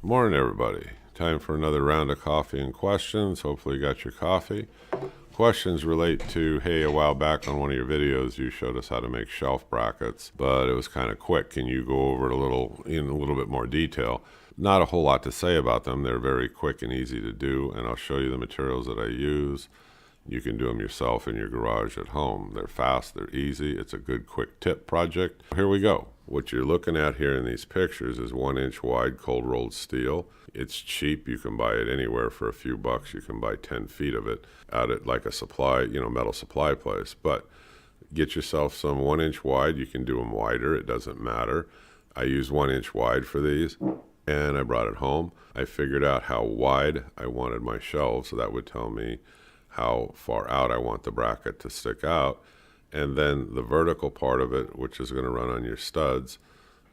Morning, everybody. Time for another round of coffee and questions. Hopefully you got your coffee. Questions relate to, hey, a while back on one of your videos, you showed us how to make shelf brackets, but it was kind of quick. Can you go over it in a little bit more detail? Not a whole lot to say about them. They're very quick and easy to do, and I'll show you the materials that I use. You can do them yourself in your garage at home. They're fast, they're easy. It's a good quick tip project. Here we go. What you're looking at here in these pictures is 1-inch wide cold rolled steel. It's cheap. You can buy it anywhere for a few bucks. You can buy 10 feet of it out at like a supply, metal supply place. But get yourself some 1-inch wide. You can do them wider. It doesn't matter. I use 1-inch wide for these, and I brought it home. I figured out how wide I wanted my shelves, so that would tell me how far out I want the bracket to stick out. And then the vertical part of it, which is going to run on your studs,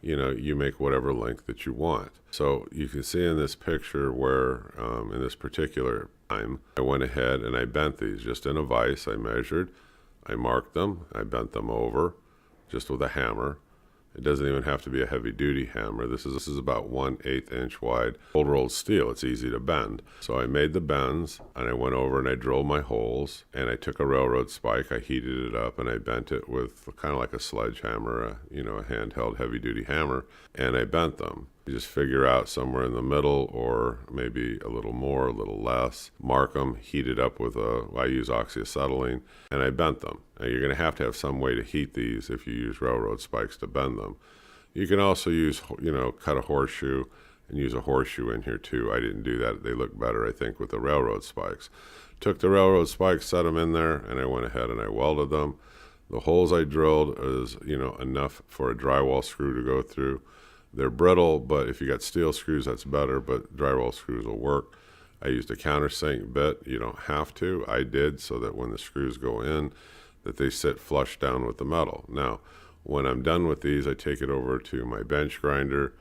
you make whatever length that you want. So you can see in this picture where, in this particular time, I went ahead and I bent these just in a vise. I measured, I marked them, I bent them over just with a hammer. It doesn't even have to be a heavy-duty hammer. This is about 1/8 inch wide cold rolled steel. It's easy to bend. So I made the bends, and I went over and I drilled my holes, and I took a railroad spike, I heated it up, and I bent it with kind of like a sledgehammer, a handheld heavy-duty hammer, and I bent them. You just figure out somewhere in the middle, or maybe a little more, a little less. Mark them, heat it up with I use oxyacetylene, and I bent them. Now you're going to have some way to heat these if you use railroad spikes to bend them. You can also use, cut a horseshoe and use a horseshoe in here too. I didn't do that. They look better, I think, with the railroad spikes. Took the railroad spikes, set them in there, and I went ahead and I welded them. The holes I drilled is, enough for a drywall screw to go through. They're brittle, but if you got steel screws, that's better, but drywall screws will work. I used a countersink bit. You don't have to. I did, so that when the screws go in, that they sit flush down with the metal. Now, when I'm done with these, I take it over to my bench grinder,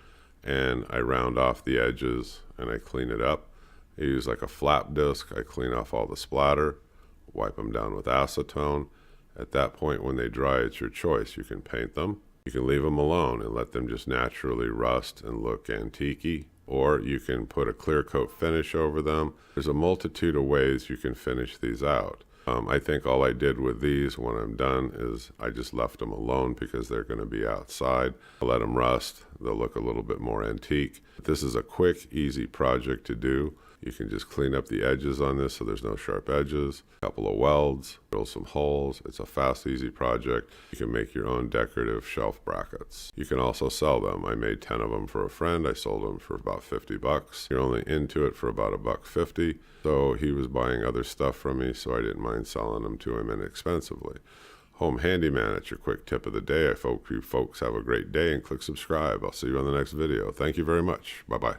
and I round off the edges, and I clean it up. I use like a flap disc. I clean off all the splatter, wipe them down with acetone. At that point, when they dry, it's your choice. You can paint them. You can leave them alone and let them just naturally rust and look antique-y, or you can put a clear coat finish over them. There's a multitude of ways you can finish these out. I think all I did with these when I'm done is I just left them alone because they're going to be outside. I let them rust. They'll look a little bit more antique. This is a quick, easy project to do. You can just clean up the edges on this so there's no sharp edges. A couple of welds, drill some holes. It's a fast, easy project. You can make your own decorative shelf brackets. You can also sell them. I made 10 of them for a friend. I sold them for about 50 bucks. You're only into it for about $1.50. So he was buying other stuff from me, so I didn't mind selling them to him inexpensively. Home Handyman, it's your quick tip of the day. I hope you folks have a great day, and click subscribe. I'll see you on the next video. Thank you very much. Bye-bye.